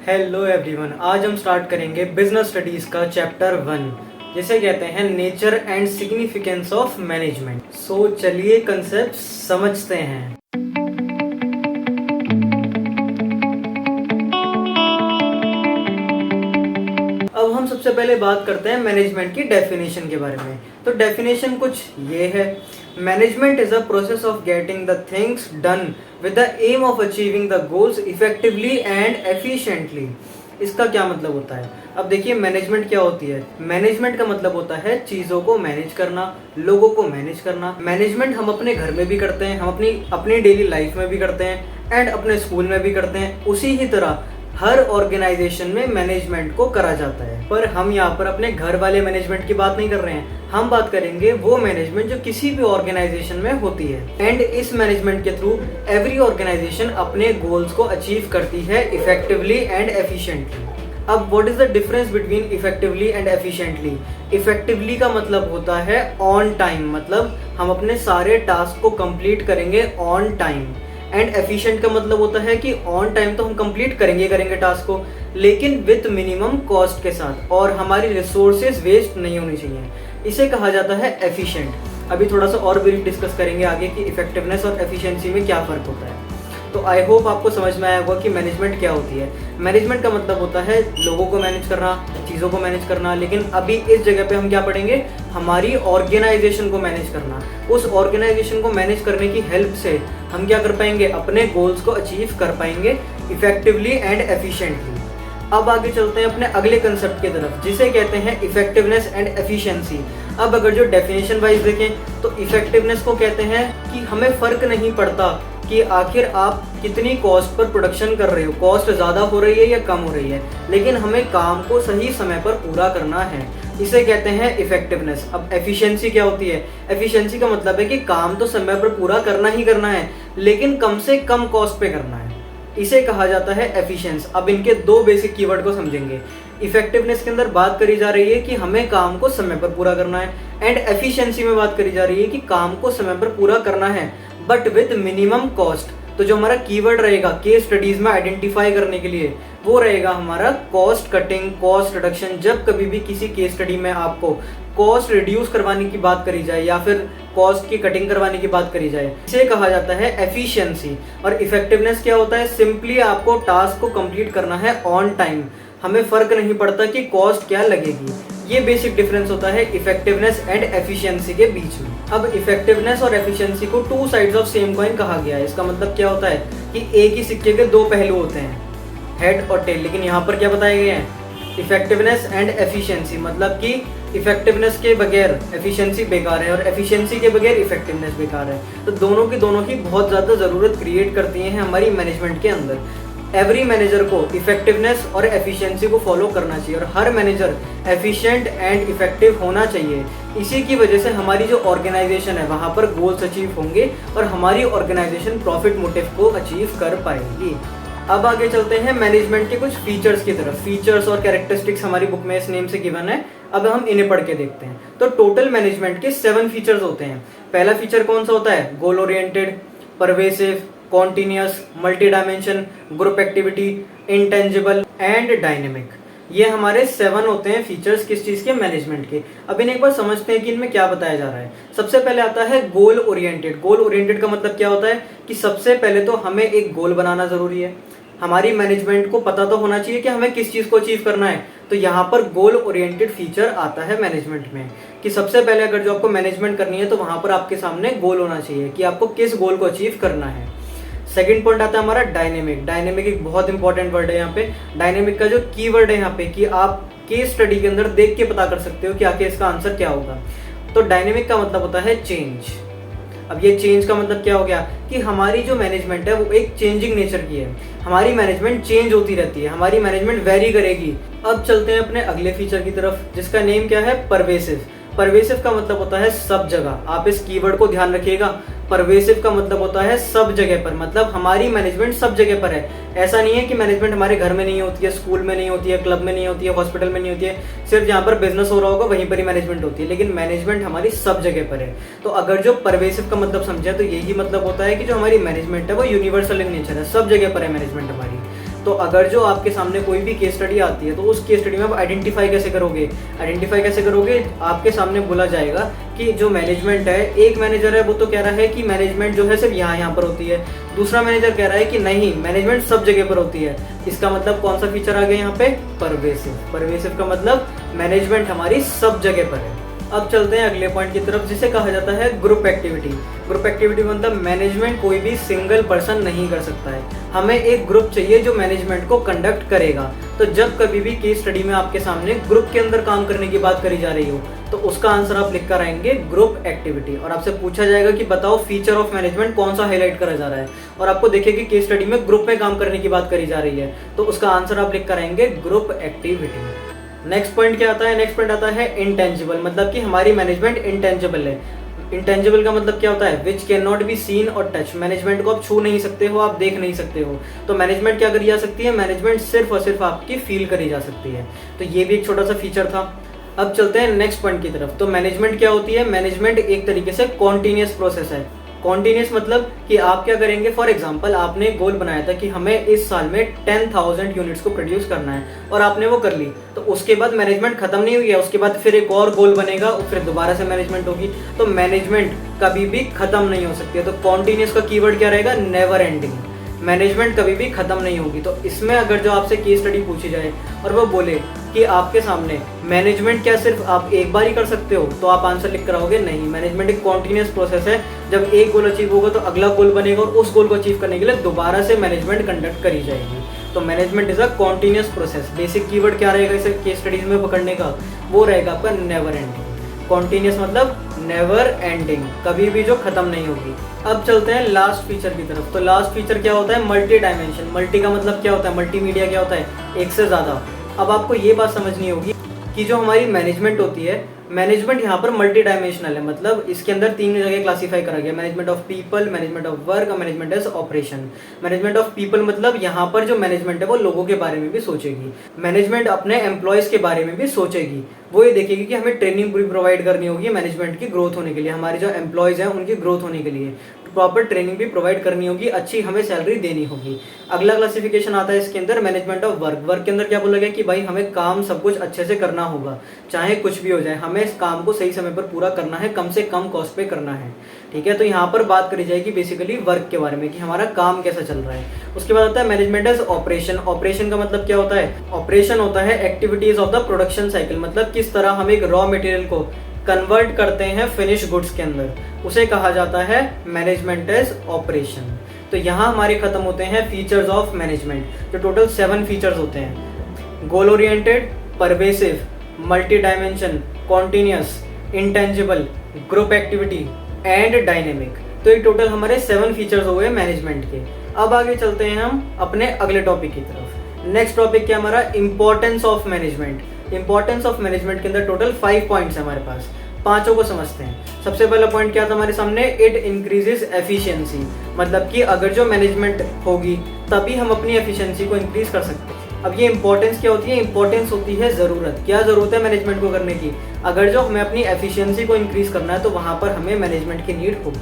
Hello everyone, आज हम start करेंगे बिजनेस स्टडीज का चैप्टर 1 जिसे कहते हैं nature and significance of management. So चलिए कंसेप्ट समझते हैं। अब हम सबसे पहले बात करते हैं मैनेजमेंट की डेफिनेशन के बारे में। तो डेफिनेशन कुछ ये है, management is a process of getting the things done with the aim of achieving the goals effectively and efficiently. इसका क्या मतलब होता है? अब देखिए, मैनेजमेंट क्या होती है। मैनेजमेंट का मतलब होता है चीज़ों को मैनेज करना, लोगों को मैनेज करना। मैनेजमेंट हम अपने घर में भी करते हैं, हम अपनी डेली लाइफ में भी करते हैं एंड अपने स्कूल में भी करते हैं। उसी ही तरह हर ऑर्गेनाइजेशन में मैनेजमेंट को करा जाता है। पर हम यहाँ पर अपने घर वाले मैनेजमेंट की बात नहीं कर रहे हैं, हम बात करेंगे वो मैनेजमेंट जो किसी भी ऑर्गेनाइजेशन में होती है। एंड इस मैनेजमेंट के थ्रू एवरी ऑर्गेनाइजेशन अपने गोल्स को अचीव करती है इफेक्टिवली एंड एफिशिएंटली। अब what is the difference between effectively and efficiently? Effectively का मतलब होता है ऑन टाइम, मतलब हम अपने सारे टास्क को कंप्लीट करेंगे ऑन टाइम। एंड एफिशिएंट का मतलब होता है कि ऑन टाइम तो हम कंप्लीट करेंगे टास्क को, लेकिन विथ मिनिमम कॉस्ट के साथ, और हमारी रिसोर्सेज वेस्ट नहीं होनी चाहिए। इसे कहा जाता है एफिशिएंट। अभी थोड़ा सा और ब्रीफ डिस्कस करेंगे आगे कि इफेक्टिवनेस और एफिशिएंसी में क्या फ़र्क होता है। तो आई होप आपको समझ में आया होगा कि मैनेजमेंट क्या होती है। मैनेजमेंट का मतलब होता है लोगों को मैनेज करना, चीज़ों को मैनेज करना, लेकिन अभी इस जगह पे हम क्या पढ़ेंगे, हमारी ऑर्गेनाइजेशन को मैनेज करना। उस ऑर्गेनाइजेशन को मैनेज करने की हेल्प से हम क्या कर पाएंगे, अपने गोल्स को अचीव कर पाएंगे इफेक्टिवली एंड एफिशिएंटली। अब आगे चलते हैं अपने अगले कंसेप्ट की तरफ, जिसे कहते हैं इफेक्टिवनेस एंड एफिशिएंसी। अब अगर जो डेफिनेशन वाइज देखें तो इफेक्टिवनेस को कहते हैं कि हमें फ़र्क नहीं पड़ता कि आखिर आप कितनी कॉस्ट पर प्रोडक्शन कर रहे हो, कॉस्ट ज़्यादा हो रही है या कम हो रही है, लेकिन हमें काम को सही समय पर पूरा करना है। इसे कहते हैं इफेक्टिवनेस। अब एफिशिएंसी क्या होती है? एफिशिएंसी का मतलब है कि काम तो समय पर पूरा करना ही करना है, लेकिन कम से कम कॉस्ट पे करना है। इसे कहा जाता है एफिशिएंस। अब इनके दो बेसिक कीवर्ड को समझेंगे। इफेक्टिवनेस के अंदर बात करी जा रही है कि हमें काम को समय पर पूरा करना है, एंड एफिशिएंसी में बात करी जा रही है कि काम को समय पर पूरा करना है बट विद मिनिमम कॉस्ट। तो जो हमारा कीवर्ड रहेगा केस स्टडीज में आइडेंटिफाई करने के लिए, वो रहेगा हमारा कॉस्ट कटिंग, कॉस्ट रिडक्शन। जब कभी भी किसी केस स्टडी में आपको कॉस्ट रिड्यूस करवाने की बात करी जाए या फिर कॉस्ट की कटिंग करवाने की बात करी जाए, इसे कहा जाता है एफिशिएंसी। और इफेक्टिवनेस क्या होता है? सिंपली आपको टास्क को कंप्लीट करना है ऑन टाइम, हमें फर्क नहीं पड़ता कि कॉस्ट क्या लगेगी। ये बेसिक डिफरेंस होता है इफेक्टिवनेस एंड एफिशिएंसी के बीच में। अब इफेक्टिवनेस और एफिशिएंसी को two sides of same coin कहा गया है। इसका मतलब क्या होता है कि एक ही सिक्के के दो पहलू होते हैं, हेड और टेल। लेकिन यहाँ पर क्या बताए गए हैं? इफेक्टिवनेस एंड एफिशिएंसी, मतलब कि इफेक्टिवनेस के बगैर एफिशिएंसी बेकार है और एफिशिएंसी के बगैर इफेक्टिवनेस बेकार है। तो दोनों की बहुत ज़्यादा ज़रूरत क्रिएट करती हैं हमारी मैनेजमेंट के अंदर। एवरी मैनेजर को इफेक्टिवनेस और एफिशिएंसी को फॉलो करना चाहिए और हर मैनेजर एफिशिएंट एंड इफेक्टिव होना चाहिए। इसी की वजह से हमारी जो ऑर्गेनाइजेशन है वहाँ पर गोल्स अचीव होंगे और हमारी ऑर्गेनाइजेशन प्रॉफिट मोटिव को अचीव कर पाएगी। अब आगे चलते हैं मैनेजमेंट के कुछ फीचर्स की तरफ। फीचर्स और कैरेक्टरिस्टिक्स हमारी बुक में इस नेम से गिवन है, अब हम इन्हें पढ़ के देखते हैं। तो टोटल मैनेजमेंट के 7 फीचर्स होते हैं। पहला फीचर कौन सा होता है? Goal oriented, pervasive, continuous, multi dimension, group activity, intangible and dynamic. ये हमारे 7 होते हैं फीचर्स किस चीज़ के? मैनेजमेंट के। अब इन्हें एक बार समझते हैं कि इनमें क्या बताया जा रहा है। सबसे पहले आता है गोल ओरिएंटेड। गोल ओरिएंटेड का मतलब क्या होता है कि सबसे पहले तो हमें एक गोल बनाना ज़रूरी है। हमारी मैनेजमेंट को पता तो होना चाहिए कि हमें किस चीज़ को अचीव करना है। तो यहाँ पर गोल ओरिएंटेड फीचर आता है मैनेजमेंट में कि सबसे पहले अगर जो आपको मैनेजमेंट करनी है तो वहाँ पर आपके सामने गोल होना चाहिए कि आपको किस गोल को अचीव करना है। सेकंड पॉइंट आता है हमारा डायनेमिक। डायनेमिक एक बहुत इंपॉर्टेंट वर्ड है यहाँ पे। डायनेमिक का जो कीवर्ड है यहाँ पे कि आप केस स्टडी के अंदर देख के पता कर सकते हो कि आखिर इसका आंसर क्या होगा। तो डायनेमिक का मतलब होता है चेंज। अब ये चेंज का मतलब क्या हो गया कि हमारी जो मैनेजमेंट है वो एक चेंजिंग नेचर की है। हमारी मैनेजमेंट चेंज होती रहती है, हमारी मैनेजमेंट वेरी करेगी। अब चलते हैं अपने अगले फीचर की तरफ, जिसका नेम क्या है? परवेसिव। परवेसिव का मतलब होता है सब जगह। आप इस कीवर्ड को ध्यान रखिएगा। परवेसिव का मतलब होता है सब जगह पर, मतलब हमारी मैनेजमेंट सब जगह पर है। ऐसा नहीं है कि मैनेजमेंट हमारे घर में नहीं होती है, स्कूल में नहीं होती है, क्लब में नहीं होती है, हॉस्पिटल में नहीं होती है, सिर्फ जहाँ पर बिजनेस हो रहा होगा वहीं पर ही मैनेजमेंट होती है, लेकिन मैनेजमेंट हमारी सब जगह पर है। तो अगर जो परवेसिव का मतलब समझे तो यही मतलब होता है कि जो हमारी मैनेजमेंट है वो यूनिवर्सल इन नेचर है, सब जगह पर है मैनेजमेंट हमारी। तो अगर जो आपके सामने कोई भी केस स्टडी आती है तो उस केस स्टडी में आप आइडेंटिफाई कैसे करोगे? आपके सामने बोला जाएगा कि जो मैनेजमेंट है, एक मैनेजर है वो तो कह रहा है कि मैनेजमेंट जो है सिर्फ यहाँ पर होती है, दूसरा मैनेजर कह रहा है कि नहीं, मैनेजमेंट सब जगह पर होती है। इसका मतलब कौन सा फीचर आ गया यहाँ पे? परवेसिव का मतलब मैनेजमेंट हमारी सब जगह पर है। अब चलते हैं अगले पॉइंट की तरफ, जिसे कहा जाता है ग्रुप एक्टिविटी। ग्रुप एक्टिविटी मतलब मैनेजमेंट कोई भी सिंगल पर्सन नहीं कर सकता है, हमें एक ग्रुप चाहिए जो मैनेजमेंट को कंडक्ट करेगा। तो जब कभी भी केस स्टडी में आपके सामने ग्रुप के अंदर काम करने की बात करी जा रही हो तो उसका आंसर आप लिख कर आएंगे ग्रुप एक्टिविटी, और आपसे पूछा जाएगा कि बताओ फीचर ऑफ मैनेजमेंट कौन सा हाईलाइट करा जा रहा है, और आपको देखिए कि केस स्टडी में ग्रुप में काम करने की बात करी जा रही है, तो उसका आंसर आप लिख कर आएंगे ग्रुप एक्टिविटी। नेक्स्ट पॉइंट क्या आता है? नेक्स्ट पॉइंट आता है इंटेंजिबल, मतलब कि हमारी मैनेजमेंट इंटेंजिबल है। इंटेंजिबल का मतलब क्या होता है? Which can not be seen और टच। मैनेजमेंट को आप छू नहीं सकते हो, आप देख नहीं सकते हो। तो मैनेजमेंट क्या करी जा सकती है? मैनेजमेंट सिर्फ और सिर्फ आपकी फील करी जा सकती है। तो ये भी एक छोटा सा फीचर था। अब चलते हैं नेक्स्ट पॉइंट की तरफ। तो मैनेजमेंट क्या होती है? मैनेजमेंट एक तरीके से कॉन्टिन्यूस प्रोसेस है। कॉन्टिन्यूस मतलब कि आप क्या करेंगे, फॉर एग्जाम्पल आपने गोल बनाया था कि हमें इस साल में 10,000 यूनिट्स को प्रोड्यूस करना है, और आपने वो कर ली, तो उसके बाद मैनेजमेंट खत्म नहीं हुई है, उसके बाद फिर एक और गोल बनेगा और फिर दोबारा से मैनेजमेंट होगी। तो मैनेजमेंट कभी भी खत्म नहीं हो सकती है। तो कॉन्टिन्यूस का कीवर्ड क्या रहेगा? Never ending. मैनेजमेंट कभी भी खत्म नहीं होगी। तो इसमें अगर जो आपसे केस स्टडी पूछी जाए और वो बोले कि आपके सामने मैनेजमेंट क्या सिर्फ आप एक बार ही कर सकते हो, तो आप आंसर लिख कर आओगे नहीं, मैनेजमेंट एक कॉन्टिन्यूस प्रोसेस है। जब एक गोल अचीव होगा तो अगला गोल बनेगा, और उस गोल को अचीव करने के लिए दोबारा से मैनेजमेंट कंडक्ट करी जाएगी। तो management is a continuous process. Basic keyword क्या रहेगा इसे केस स्टडीज में पकड़ने का? वो रहेगा आपका नेवर एंडिंग। कॉन्टिन्यूस मतलब नेवर एंडिंग, कभी भी जो खत्म नहीं होगी। अब चलते हैं लास्ट फीचर की तरफ। तो लास्ट फीचर क्या होता है? Multi dimension. मल्टी का मतलब क्या होता है? मल्टीमीडिया क्या होता है? एक से ज़्यादा। अब आपको ये बात समझनी होगी कि जो हमारी मैनेजमेंट होती है, मैनेजमेंट यहाँ पर मल्टी डायमेंशनल है, मतलब इसके अंदर 3 जगह क्लासीफाई करा गया: management of people, management of work और management as operation. Management of people मतलब यहाँ पर जो मैनेजमेंट है वो लोगों के बारे में भी सोचेगी, मैनेजमेंट अपने एम्प्लॉयज़ के बारे में भी सोचेगी। वो ये देखेगी कि हमें ट्रेनिंग पूरी प्रोवाइड करनी होगी मैनेजमेंट की ग्रोथ होने के लिए, हमारे जो एम्प्लॉयज़ हैं उनकी ग्रोथ होने के लिए प्रॉपर ट्रेनिंग भी प्रोवाइड करनी होगी, अच्छी हमें सैलरी देनी होगी। अगला क्लासिफिकेशन आता है इसके अंदर मैनेजमेंट ऑफ वर्क। वर्क के अंदर क्या बोला गया कि भाई हमें काम सब कुछ अच्छे से करना होगा, चाहे कुछ भी हो जाए, हमें इस काम को सही समय पर पूरा करना है, कम से कम कॉस्ट पे करना है। ठीक है, तो यहाँ पर बात करी जाएगी बेसिकली वर्क के बारे में कि हमारा काम कैसा चल रहा है। उसके बाद आता है मैनेजमेंट एज ऑपरेशन। ऑपरेशन का मतलब क्या होता है? ऑपरेशन होता है activities of the production cycle, मतलब किस तरह हम एक रॉ मटेरियल को कन्वर्ट करते हैं फिनिश गुड्स के अंदर, उसे कहा जाता है मैनेजमेंट एज ऑपरेशन। तो यहाँ हमारे खत्म होते हैं फीचर्स ऑफ मैनेजमेंट, जो टोटल 7 फीचर्स होते हैं: goal oriented, pervasive, multi dimension, continuous, intangible, group activity and dynamic. तो ये टोटल हमारे 7 फीचर्स हो गए मैनेजमेंट के। अब आगे चलते हैं हम अपने अगले टॉपिक की तरफ। नेक्स्ट टॉपिक क्या हमारा? Importance of management. Importance of management के अंदर टोटल 5 पॉइंट्स हैं हमारे पास, पांचों को समझते हैं। सबसे पहला पॉइंट क्या था हमारे सामने? इट इंक्रीजेस एफिशिएंसी, मतलब कि अगर जो मैनेजमेंट होगी तभी हम अपनी एफिशिएंसी को इंक्रीज कर सकते हैं। अब ये इंपॉर्टेंस क्या होती है? इंपॉर्टेंस होती है ज़रूरत। क्या ज़रूरत है मैनेजमेंट को करने की? अगर जो हमें अपनी एफिशिएंसी को इंक्रीज करना है तो वहाँ पर हमें मैनेजमेंट की नीड होगी।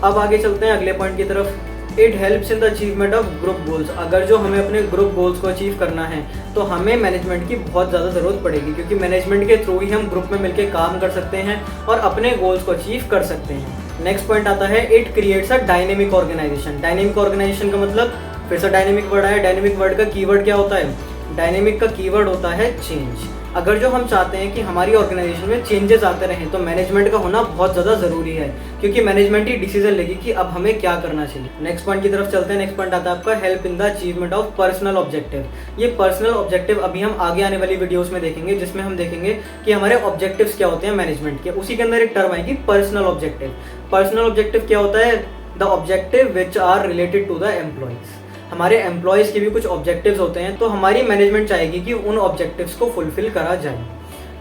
अब आगे चलते हैं अगले पॉइंट की तरफ। It helps in the achievement of group goals. अगर जो हमें अपने ग्रुप गोल्स को अचीव करना है तो हमें मैनेजमेंट की बहुत ज़्यादा ज़रूरत पड़ेगी, क्योंकि मैनेजमेंट के थ्रू ही हम ग्रुप में मिलकर काम कर सकते हैं और अपने गोल्स को अचीव कर सकते हैं। नेक्स्ट पॉइंट आता है it creates a dynamic organisation. Dynamic organisation का मतलब फिर से डायनेमिक वर्ड है। डायनेमिक वर्ड का कीवर्ड क्या होता है? डायनेमिक का कीवर्ड होता है चेंज। अगर जो हम चाहते हैं कि हमारी ऑर्गेनाइजेशन में चेंजेस आते रहें तो मैनेजमेंट का होना बहुत ज़्यादा ज़रूरी है, क्योंकि मैनेजमेंट ही डिसीजन लेगी कि अब हमें क्या करना चाहिए। नेक्स्ट पॉइंट की तरफ चलते हैं। नेक्स्ट पॉइंट आता है आपका help in the achievement of personal objective. ये पर्सनल ऑब्जेक्टिव अभी हम आगे आने वाली वीडियोस में देखेंगे, जिसमें हम देखेंगे कि हमारे ऑब्जेक्टिव्स क्या होते हैं मैनेजमेंट के। उसी के अंदर एक टर्म आएगी पर्सनल ऑब्जेक्टिव। पर्सनल ऑब्जेक्टिव क्या होता है? The objective which are related to the employees. हमारे एम्प्लॉयज़ के भी कुछ ऑब्जेक्टिव्स होते हैं, तो हमारी मैनेजमेंट चाहेगी कि उन ऑब्जेक्टिव्स को फुलफिल करा जाए।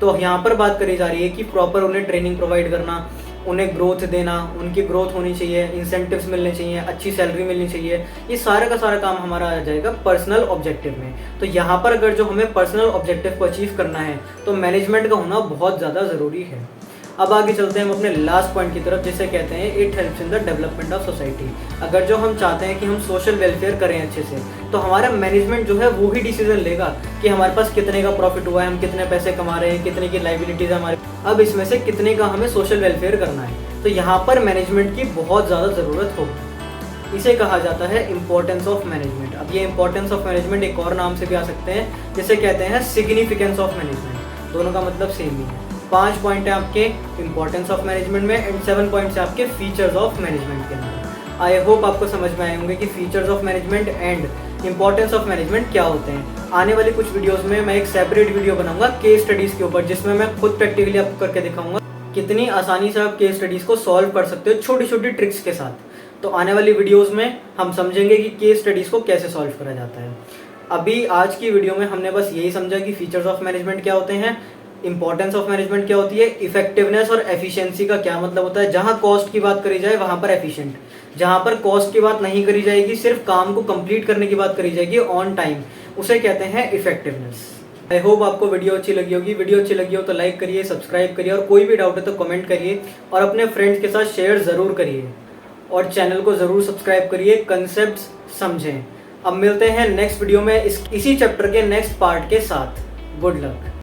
तो यहाँ पर बात करी जा रही है कि प्रॉपर उन्हें ट्रेनिंग प्रोवाइड करना, उन्हें ग्रोथ देना, उनकी ग्रोथ होनी चाहिए, इंसेंटिव्स मिलने चाहिए, अच्छी सैलरी मिलनी चाहिए। ये सारा का सारा काम हमारा आ जाएगा पर्सनल ऑब्जेक्टिव में। तो यहाँ पर अगर जो हमें पर्सनल ऑब्जेक्टिव को अचीव करना है तो मैनेजमेंट का होना बहुत ज़्यादा ज़रूरी है। अब आगे चलते हैं हम अपने लास्ट पॉइंट की तरफ, जिसे कहते हैं it helps in the development of society. अगर जो हम चाहते हैं कि हम सोशल वेलफेयर करें अच्छे से, तो हमारा मैनेजमेंट जो है वो ही डिसीजन लेगा कि हमारे पास कितने का प्रॉफिट हुआ है, हम कितने पैसे कमा रहे हैं, कितने की लाइबिलिटीज है हमारे, अब इसमें से कितने का हमें सोशल वेलफेयर करना है। तो यहाँ पर मैनेजमेंट की बहुत ज़्यादा ज़रूरत होगी। इसे कहा जाता है इम्पोर्टेंस ऑफ मैनेजमेंट। अब ये इम्पोर्टेंस ऑफ मैनेजमेंट एक और नाम से भी आ सकते हैं, जिसे कहते हैं सिग्निफिकेंस ऑफ मैनेजमेंट। दोनों का मतलब सेम ही है। 5 पॉइंट है आपके इम्पोर्टेंस ऑफ मैनेजमेंट में एंड 7 पॉइंट्स है आपके फीचर्स ऑफ मैनेजमेंट के अंदर। आई होप आपको समझ में आए होंगे कि features of management and importance of management क्या होते हैं। आने वाली कुछ वीडियोस में मैं एक सेपरेट वीडियो बनाऊंगा केस स्टडीज़ के ऊपर, जिसमें मैं खुद प्रैक्टिकली आपको करके दिखाऊंगा कितनी आसानी से आप केस स्टडीज़ को सॉल्व कर सकते हो छोटी छोटी ट्रिक्स के साथ। तो आने वाली वीडियोज़ में हम समझेंगे कि केस स्टडीज़ को कैसे सॉल्व करा जाता है। अभी आज की वीडियो में हमने बस यही समझा कि फीचर्स ऑफ मैनेजमेंट क्या होते हैं, इंपॉर्टेंस ऑफ मैनेजमेंट क्या होती है, इफेक्टिवनेस और एफिशिएंसी का क्या मतलब होता है। जहां कॉस्ट की बात करी जाए वहां पर एफिशिएंट, जहां पर कॉस्ट की बात नहीं करी जाएगी, सिर्फ काम को कंप्लीट करने की बात करी जाएगी ऑन टाइम, उसे कहते हैं इफेक्टिवनेस। आई होप आपको वीडियो अच्छी लगी होगी। वीडियो अच्छी लगी हो तो लाइक करिए, सब्सक्राइब करिए, और कोई भी डाउट है तो कमेंट करिए और अपने फ्रेंड्स के साथ शेयर ज़रूर करिए और चैनल को ज़रूर सब्सक्राइब करिए। कंसेप्ट समझें। अब मिलते हैं नेक्स्ट वीडियो में इसी चैप्टर के नेक्स्ट पार्ट के साथ। Good luck.